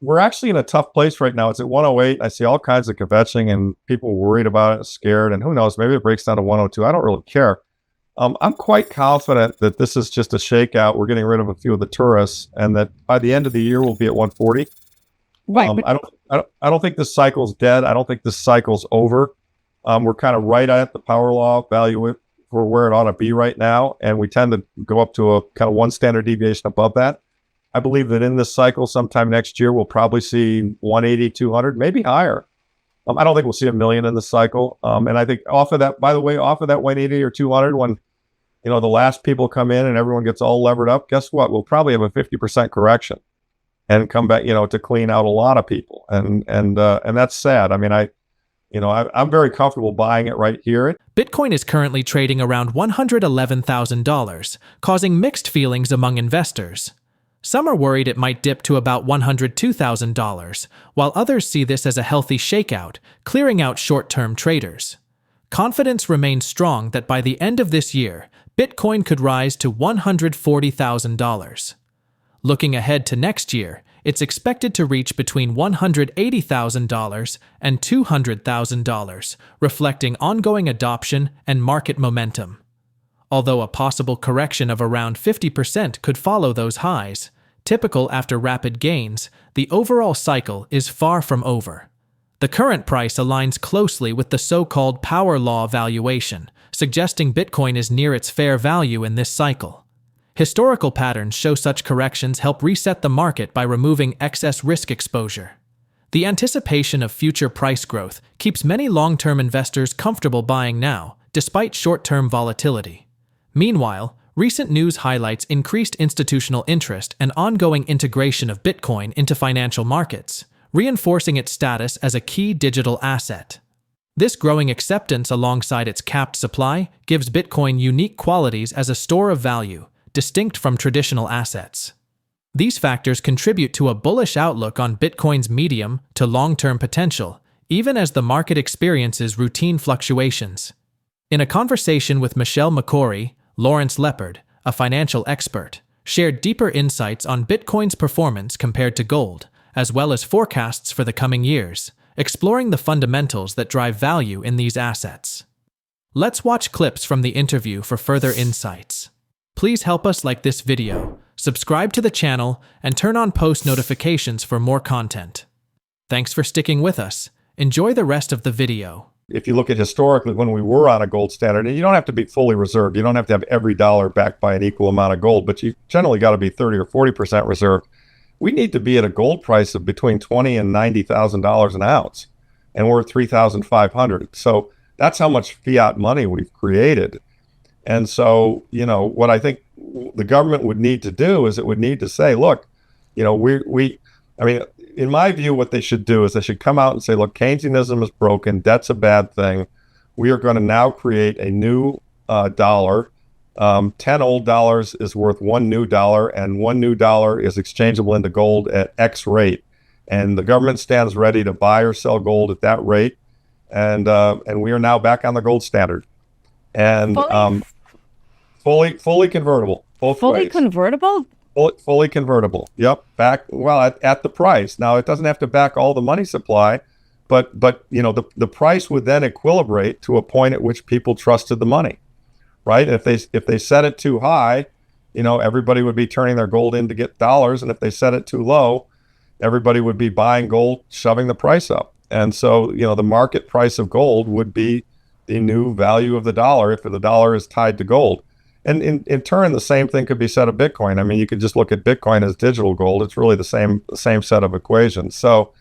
we're actually in a tough place right now. It's at 108. I see all kinds of kvetching and people worried about it, scared, and who knows, maybe it breaks down to 102. I don't really care. I'm quite confident that this is just a shakeout. We're getting rid of a few of the tourists, and that by the end of the year we'll be at 140. Right. I don't think this cycle's dead. I don't think this cycle's over. We're kind of right at the power law value for where it ought to be right now, and we tend to go up to a kind of one standard deviation above that. I believe that in this cycle, sometime next year, we'll probably see 180, 200, maybe higher. I don't think we'll see 1 million in this cycle. And I think off of that, by the way, off of that 180 or 200, when the last people come in and everyone gets all levered up, guess what? We'll probably have a 50% correction and come back, to clean out a lot of people. And that's sad. I mean, I'm very comfortable buying it right here. Bitcoin is currently trading around $111,000, causing mixed feelings among investors. Some are worried it might dip to about $102,000, while others see this as a healthy shakeout, clearing out short-term traders. Confidence remains strong that by the end of this year, Bitcoin could rise to $140,000. Looking ahead to next year, it's expected to reach between $180,000 and $200,000, reflecting ongoing adoption and market momentum. Although a possible correction of around 50% could follow those highs, typical after rapid gains, the overall cycle is far from over. The current price aligns closely with the so-called power law valuation, suggesting Bitcoin is near its fair value in this cycle. Historical patterns show such corrections help reset the market by removing excess risk exposure. The anticipation of future price growth keeps many long-term investors comfortable buying now, despite short-term volatility. Meanwhile, recent news highlights increased institutional interest and ongoing integration of Bitcoin into financial markets, reinforcing its status as a key digital asset. This growing acceptance alongside its capped supply gives Bitcoin unique qualities as a store of value, distinct from traditional assets. These factors contribute to a bullish outlook on Bitcoin's medium to long-term potential, even as the market experiences routine fluctuations. In a conversation with Michelle McCory, Lawrence Lepard, a financial expert, shared deeper insights on Bitcoin's performance compared to gold, as well as forecasts for the coming years, exploring the fundamentals that drive value in these assets. Let's watch clips from the interview for further insights. Please help us like this video, subscribe to the channel, and turn on post notifications for more content. Thanks for sticking with us. Enjoy the rest of the video. If you look at historically when we were on a gold standard, and you don't have to be fully reserved, you don't have to have every dollar backed by an equal amount of gold, but you generally got to be 30 or 40% reserved. We need to be at a gold price of between $20,000 and $90,000 an ounce, and we're at 3,500. So that's how much fiat money we've created. And so, what I think the government would need to do is it would need to say, look, in my view, what they should do is they should come out and say, look, Keynesianism is broken. Debt's a bad thing. We are going to now create a new dollar. 10 old dollars is worth one new dollar, and one new dollar is exchangeable into gold at X rate. And the government stands ready to buy or sell gold at that rate. And we are now back on the gold standard. And fully convertible, both Fully ways. convertible? Fully convertible. Yep. Back, well, at the price. Now, it doesn't have to back all the money supply, but the price would then equilibrate to a point at which people trusted the money, right? If they set it too high, everybody would be turning their gold in to get dollars. And if they set it too low, everybody would be buying gold, shoving the price up. And so, the market price of gold would be the new value of the dollar if the dollar is tied to gold. And in turn, the same thing could be said of Bitcoin. I mean, you could just look at Bitcoin as digital gold. It's really the same set of equations. So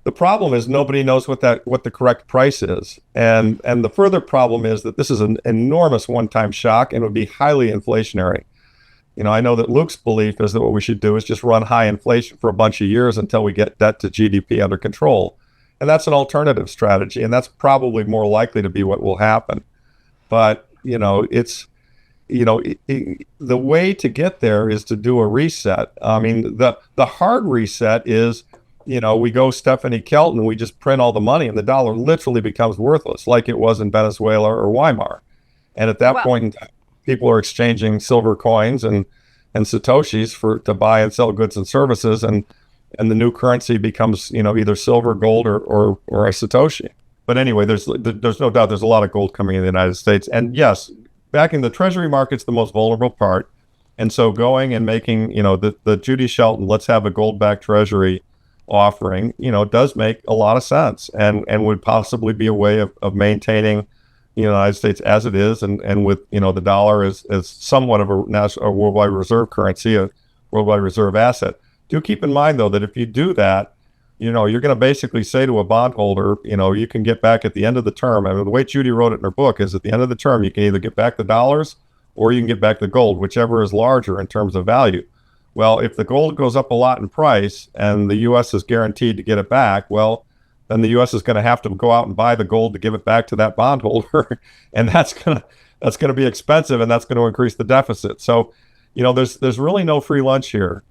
the problem is nobody knows what the correct price is. And the further problem is that this is an enormous one-time shock and would be highly inflationary. I know that Luke's belief is that what we should do is just run high inflation for a bunch of years until we get debt to GDP under control. And that's an alternative strategy, and that's probably more likely to be what will happen. But, the way to get there is to do a reset. I mean, the hard reset is, we go Stephanie Kelton, we just print all the money, and the dollar literally becomes worthless, like it was in Venezuela or Weimar. And at that point in time, people are exchanging silver coins and Satoshis to buy and sell goods and services. And and the new currency becomes, either silver, gold, or a Satoshi. But anyway, there's no doubt there's a lot of gold coming in the United States. And yes, backing the Treasury market's the most vulnerable part. And so going and making, the Judy Shelton, let's have a gold-backed Treasury offering, does make a lot of sense, and would possibly be a way of maintaining the United States as it is, and with, the dollar as somewhat of a worldwide reserve currency, a worldwide reserve asset. Do keep in mind, though, that if you do that, you're going to basically say to a bondholder, you can get back at the end of the term. I mean, the way Judy wrote it in her book is at the end of the term, you can either get back the dollars or you can get back the gold, whichever is larger in terms of value. Well, if the gold goes up a lot in price and the U.S. is guaranteed to get it back, well, then the U.S. is going to have to go out and buy the gold to give it back to that bondholder, and that's going to be expensive, and that's going to increase the deficit. So, there's really no free lunch here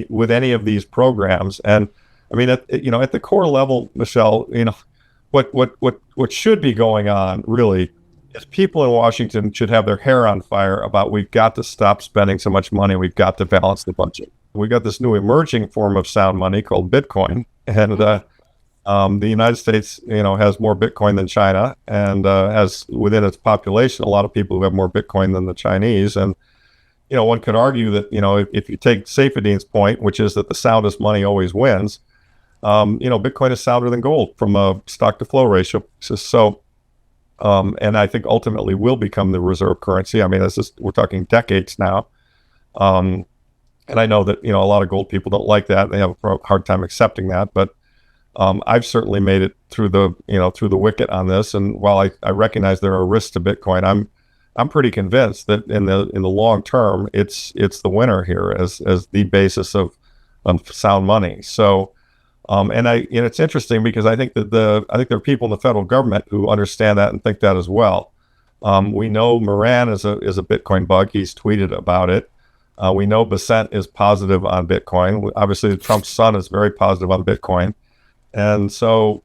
with any of these programs. And I mean, at the core level, Michelle, what should be going on really is people in Washington should have their hair on fire about we've got to stop spending so much money. We've got to balance the budget. We got this new emerging form of sound money called Bitcoin, and the United States, has more Bitcoin than China, and has within its population a lot of people who have more Bitcoin than the Chinese. And one could argue that if you take Saifedean's point, which is that the soundest money always wins, Bitcoin is sounder than gold from a stock to flow ratio. So. And I think ultimately will become the reserve currency. I mean, we're talking decades now. And I know that, a lot of gold people don't like that. They have a hard time accepting that. But I've certainly made it through the wicket on this. And while I recognize there are risks to Bitcoin, I'm pretty convinced that in the long term, it's the winner here as the basis of sound money. So. And it's interesting because I think that there are people in the federal government who understand that and think that as well. We know Moran is a Bitcoin bug. He's tweeted about it. We know Bessent is positive on Bitcoin. Obviously, Trump's son is very positive on Bitcoin. And so,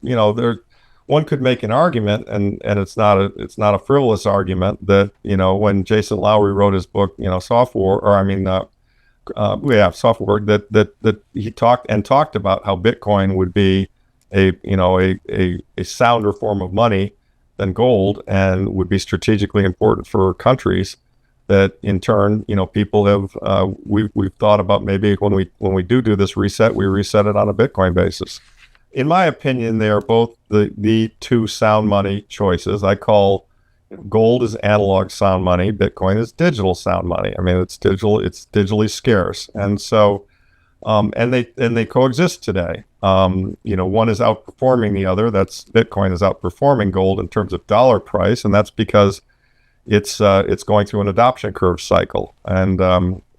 one could make an argument, and it's not a frivolous argument that, when Jason Lowery wrote his book, Software, software, that he talked about how Bitcoin would be a sounder form of money than gold, and would be strategically important for countries. That in turn, people have we've thought about maybe when we do this reset, we reset it on a Bitcoin basis. In my opinion, they are both the two sound money choices. I call gold is analog sound money. Bitcoin is digital sound money. I mean, it's digital. It's digitally scarce, and so, and they coexist today. One is outperforming the other. That's Bitcoin is outperforming gold in terms of dollar price, and that's because it's going through an adoption curve cycle, and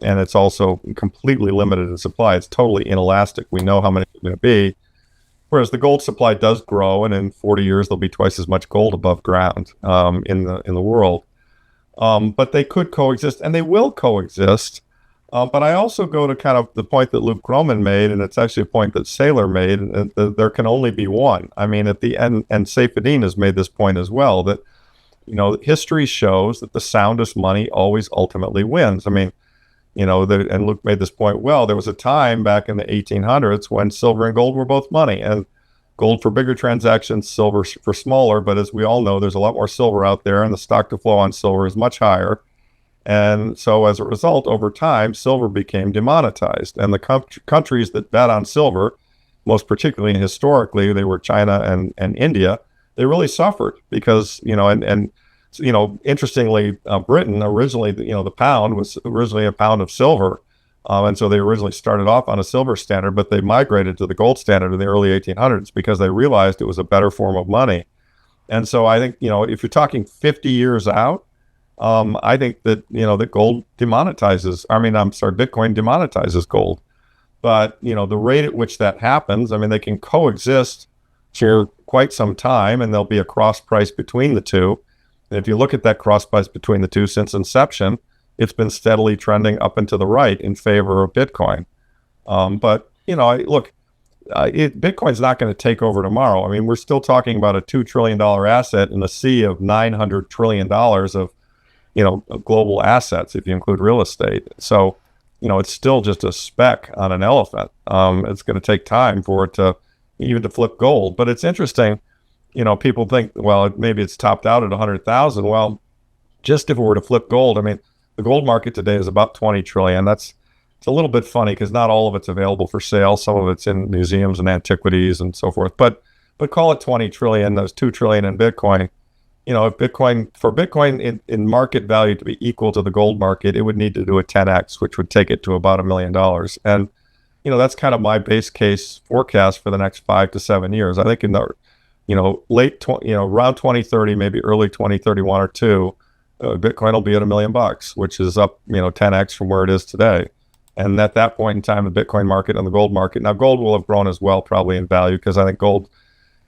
it's also completely limited in supply. It's totally inelastic. We know how many it's going to be. Whereas the gold supply does grow, and in 40 years there'll be twice as much gold above ground in the world. But they could coexist, and they will coexist. But I also go to kind of the point that Luke Groman made, and it's actually a point that Saylor made, and there can only be one. I mean, at the end, and Saifedean has made this point as well, that history shows that the soundest money always ultimately wins. I mean, and Luke made this point well. There was a time back in the 1800s when silver and gold were both money, and gold for bigger transactions, silver for smaller. But as we all know, there's a lot more silver out there, and the stock to flow on silver is much higher. And so as a result, over time, silver became demonetized. And the countries that bet on silver, most particularly and historically, they were China and India, they really suffered because, interestingly, Britain originally, the pound was originally a pound of silver. And so they originally started off on a silver standard, but they migrated to the gold standard in the early 1800s because they realized it was a better form of money. And so I think, if you're talking 50 years out, I think that, that gold Bitcoin demonetizes gold. But, the rate at which that happens, they can coexist for quite some time, and there'll be a cross price between the two. And if you look at that cross price between the two since inception, it's been steadily trending up and to the right in favor of Bitcoin. But Bitcoin's not going to take over tomorrow. I mean, we're still talking about a $2 trillion asset in a sea of $900 trillion of global assets, if you include real estate. So it's still just a speck on an elephant. It's going to take time for it to even to flip gold. But it's interesting, people think, well, maybe it's topped out at 100,000. Well, just if it were to flip gold, I mean, the gold market today is about 20 trillion. It's a little bit funny because not all of it's available for sale. Some of it's in museums and antiquities and so forth. But call it 20 trillion. There's 2 trillion in Bitcoin. If Bitcoin in market value to be equal to the gold market, it would need to do a 10x, which would take it to about $1 million. And that's kind of my base case forecast for the next 5 to 7 years. I think in the around 2030, maybe early 2031 or two, Bitcoin will be at $1 million, which is up 10x from where it is today. And at that point in time, the Bitcoin market and the gold market, now gold will have grown as well, probably in value, because I think gold,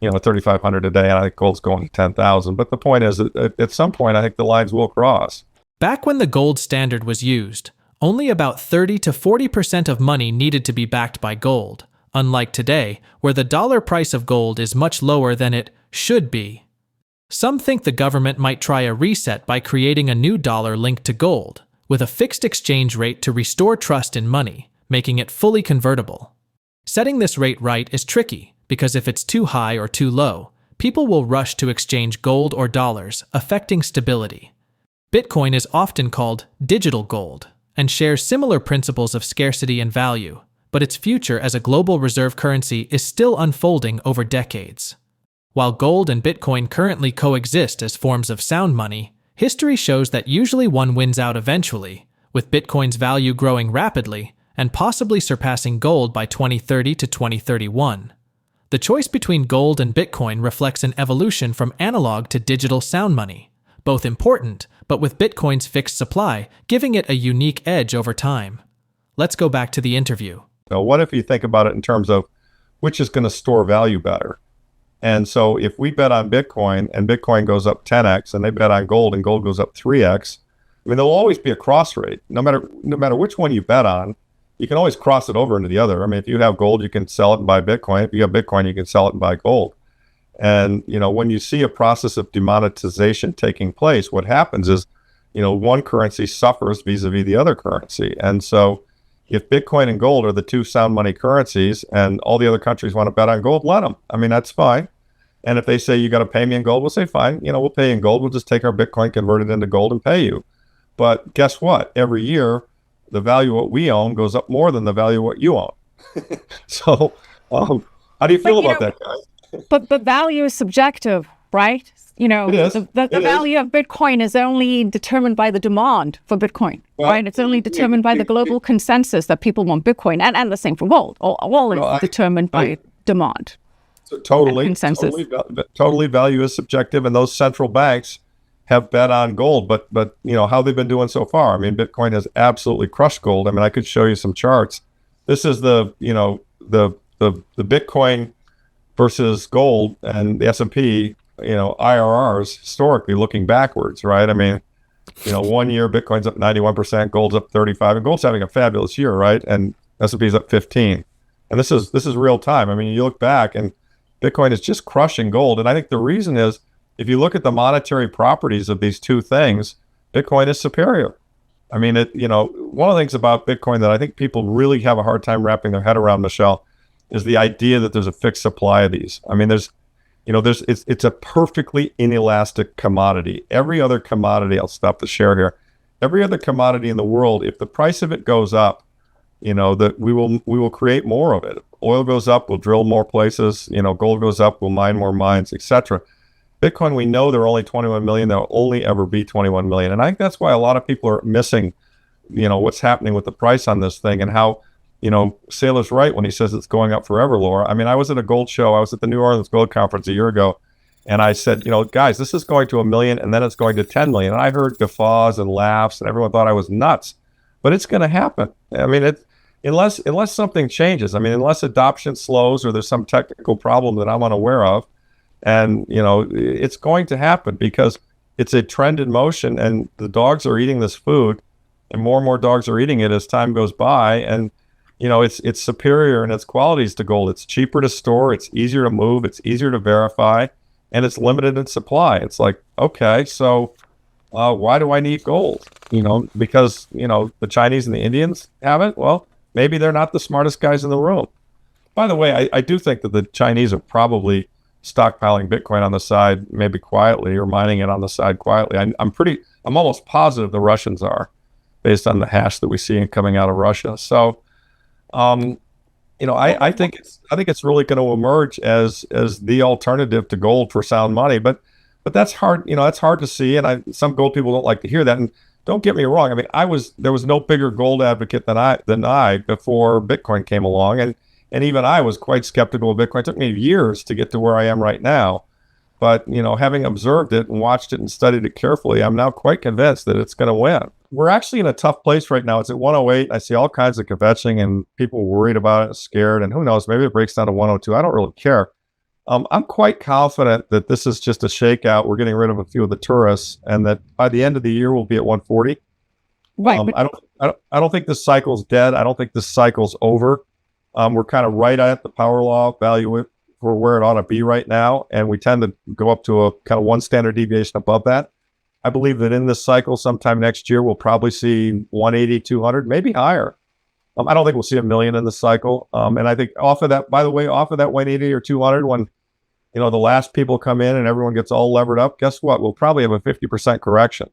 3,500 a day, and I think gold's going to 10,000. But the point is that at some point, I think the lines will cross. Back when the gold standard was used, only about 30 to 40% of money needed to be backed by gold, unlike today, where the dollar price of gold is much lower than it should be. Some think the government might try a reset by creating a new dollar linked to gold, with a fixed exchange rate to restore trust in money, making it fully convertible. Setting this rate right is tricky, because if it's too high or too low, people will rush to exchange gold or dollars, affecting stability. Bitcoin is often called digital gold, and shares similar principles of scarcity and value, but its future as a global reserve currency is still unfolding over decades. While gold and Bitcoin currently coexist as forms of sound money, history shows that usually one wins out eventually, with Bitcoin's value growing rapidly and possibly surpassing gold by 2030 to 2031. The choice between gold and Bitcoin reflects an evolution from analog to digital sound money, both important, but with Bitcoin's fixed supply, giving it a unique edge over time. Let's go back to the interview. So what if you think about it in terms of which is going to store value better? And so if we bet on Bitcoin and Bitcoin goes up 10x, and they bet on gold and gold goes up 3x, I mean, there'll always be a cross rate. No matter which one you bet on, you can always cross it over into the other. I mean, if you have gold, you can sell it and buy Bitcoin. If you have Bitcoin, you can sell it and buy gold. And, when you see a process of demonetization taking place, what happens is, one currency suffers vis-a-vis the other currency. And so if Bitcoin and gold are the two sound money currencies and all the other countries want to bet on gold, let them. I mean, that's fine. And if they say, you got to pay me in gold, we'll say, fine, we'll pay you in gold. We'll just take our Bitcoin, convert it into gold and pay you. But guess what? Every year, the value of what we own goes up more than the value of what you own. So how do you feel about that, guys? But value is subjective, right? It is. The value of Bitcoin is only determined by the demand for Bitcoin, right? It's only determined by the global consensus that people want Bitcoin, and the same for gold. All is determined by demand. So totally value is subjective, and those central banks have bet on gold, but how they've been doing so far. I mean, Bitcoin has absolutely crushed gold. I mean, I could show you some charts. This is the Bitcoin versus gold and the S&P, IRRs historically looking backwards, right? I mean, 1 year Bitcoin's up 91%, gold's up 35%, and gold's having a fabulous year, right? And S&P's up 15%. And this is real time. I mean, you look back and Bitcoin is just crushing gold. And I think the reason is, if you look at the monetary properties of these two things, Bitcoin is superior. I mean, one of the things about Bitcoin that I think people really have a hard time wrapping their head around, Michelle, is the idea that there's a fixed supply of these. I mean, it's a perfectly inelastic commodity. Every other commodity, I'll stop the share here. Every other commodity in the world, if the price of it goes up, that we will create more of it. Oil goes up, we'll drill more places. Gold goes up, we'll mine more mines, etc. Bitcoin, we know there are only 21 million. There will only ever be 21 million. And I think that's why a lot of people are missing, what's happening with the price on this thing, and how, Saylor's right when he says it's going up forever, Laura. I mean, I was at a gold show. I was at the New Orleans Gold Conference a year ago, and I said, guys, this is going to 1 million, and then it's going to 10 million. And I heard guffaws and laughs, and everyone thought I was nuts. But it's going to happen. I mean, unless something changes. I mean, unless adoption slows or there's some technical problem that I'm unaware of. And, it's going to happen because it's a trend in motion, and the dogs are eating this food, and more dogs are eating it as time goes by. And, it's superior in its qualities to gold. It's cheaper to store. It's easier to move. It's easier to verify, and it's limited in supply. It's like, okay, so, Why do I need gold? Because, the Chinese and the Indians have it. Well, maybe they're not the smartest guys in the room. By the way, I do think that the Chinese are probably stockpiling Bitcoin on the side, maybe quietly, or mining it on the side quietly. I'm almost positive the Russians are, based on the hash that we see coming out of Russia. So, I think it's really going to emerge as the alternative to gold for sound money. But that's hard. That's hard to see. And some gold people don't like to hear that. And don't get me wrong. I mean, there was no bigger gold advocate than I before Bitcoin came along. And even I was quite skeptical of Bitcoin. It took me years to get to where I am right now. But, having observed it and watched it and studied it carefully, I'm now quite convinced that it's going to win. We're actually in a tough place right now. It's at 108. I see all kinds of kvetching and people worried about it, scared. And who knows, maybe it breaks down to 102. I don't really care. I'm quite confident that this is just a shakeout. We're getting rid of a few of the tourists, and that by the end of the year, we'll be at 140. Right. I don't think this cycle's dead. I don't think this cycle's over. We're kind of right at the power law value for where it ought to be right now, and we tend to go up to a kind of one standard deviation above that. I believe that in this cycle, sometime next year, we'll probably see 180, 200, maybe higher. I don't think we'll see a million in the cycle. And I think off of that 180 or 200, when the last people come in and everyone gets all levered up, guess what? We'll probably have a 50% correction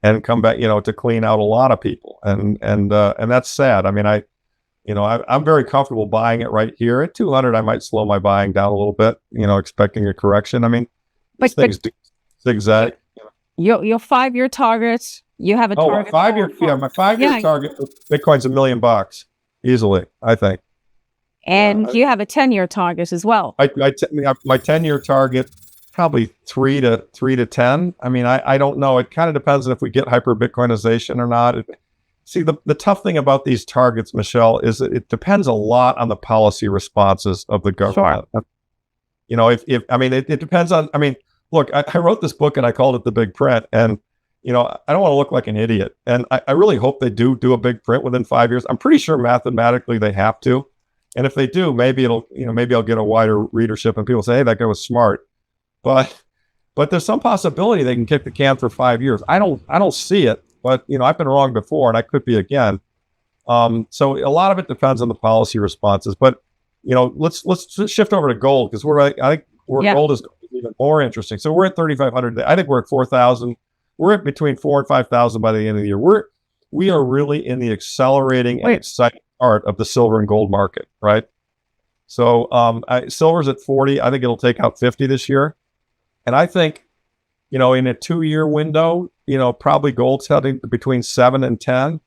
and come back, to clean out a lot of people, and that's sad. I mean, I'm very comfortable buying it right here at 200. I might slow my buying down a little bit, expecting a correction. I mean, things zigzag. Your 5-year targets. You have a target. My 5-year target for Bitcoin's $1 million easily, I think. And you have a 10-year target as well. My 10-year target, probably 3 to 10. I mean, I don't know. It kind of depends on if we get hyper Bitcoinization or not. See, the tough thing about these targets, Michelle, is that it depends a lot on the policy responses of the government. Sure. It depends on. I mean, look, I wrote this book and I called it The Big Print, and I don't want to look like an idiot, and I really hope they do a big print within 5 years. I'm pretty sure mathematically they have to, and if they do, maybe maybe I'll get a wider readership and people say, hey, that guy was smart, but there's some possibility they can kick the can for 5 years. I don't see it. But, I've been wrong before, and I could be again. So a lot of it depends on the policy responses. But, let's shift over to gold, because I think gold is even more interesting. So we're at 3,500. I think we're at 4,000. We're at between 4,000 and 5,000 by the end of the year. We are really in the accelerating and exciting part of the silver and gold market, right? So silver's at 40. I think it'll take out 50 this year. And I think, in a 2-year window, probably gold's heading between 7 and 10,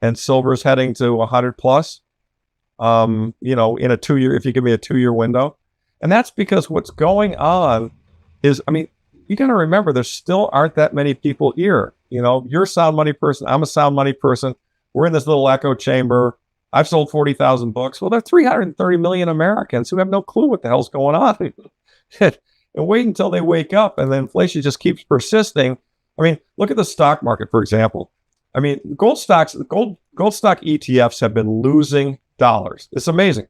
and silver's heading to 100 plus. In a 2-year, if you give me a 2-year window, and that's because what's going on is, you got to remember, there still aren't that many people here. You're a sound money person. I'm a sound money person. We're in this little echo chamber. I've sold 40,000 books. Well, there are 330 million Americans who have no clue what the hell's going on. And wait until they wake up, and the inflation just keeps persisting. Look at the stock market, for example. Gold stock ETFs have been losing dollars. It's amazing.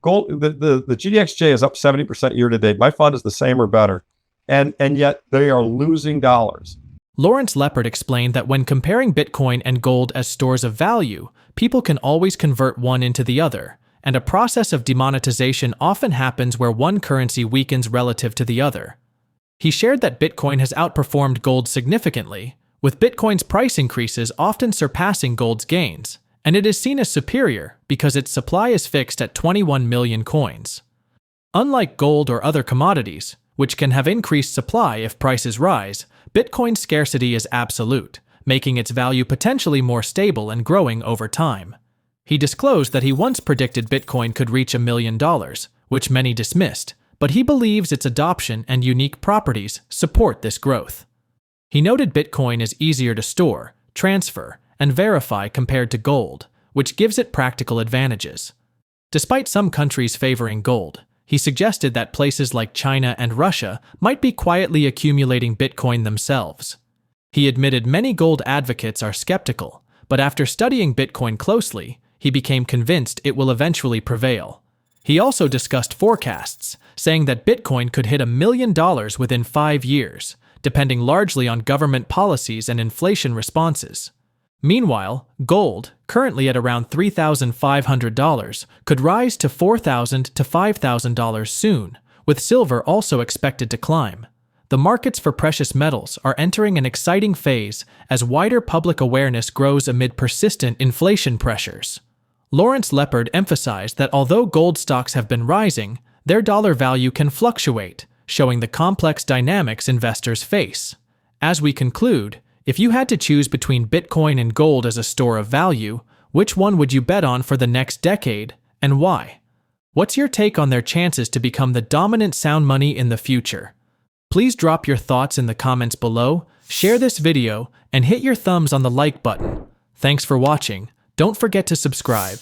The GDXJ is up 70% year to date. My fund is the same or better, and yet they are losing dollars. Lawrence Lepard explained that when comparing Bitcoin and gold as stores of value, people can always convert one into the other, and a process of demonetization often happens where one currency weakens relative to the other. He shared that Bitcoin has outperformed gold significantly, with Bitcoin's price increases often surpassing gold's gains, and it is seen as superior because its supply is fixed at 21 million coins. Unlike gold or other commodities, which can have increased supply if prices rise, Bitcoin's scarcity is absolute, making its value potentially more stable and growing over time. He disclosed that he once predicted Bitcoin could reach $1 million, which many dismissed, but he believes its adoption and unique properties support this growth. He noted Bitcoin is easier to store, transfer, and verify compared to gold, which gives it practical advantages. Despite some countries favoring gold, he suggested that places like China and Russia might be quietly accumulating Bitcoin themselves. He admitted many gold advocates are skeptical, but after studying Bitcoin closely, he became convinced it will eventually prevail. He also discussed forecasts, saying that Bitcoin could hit $1 million within 5 years, depending largely on government policies and inflation responses. Meanwhile, gold, currently at around $3,500, could rise to $4,000 to $5,000 soon, with silver also expected to climb. The markets for precious metals are entering an exciting phase as wider public awareness grows amid persistent inflation pressures. Lawrence Lepard emphasized that although gold stocks have been rising, their dollar value can fluctuate, showing the complex dynamics investors face. As we conclude, if you had to choose between Bitcoin and gold as a store of value, which one would you bet on for the next decade, and why? What's your take on their chances to become the dominant sound money in the future? Please drop your thoughts in the comments below, share this video, and hit your thumbs on the like button. Thanks for watching. Don't forget to subscribe.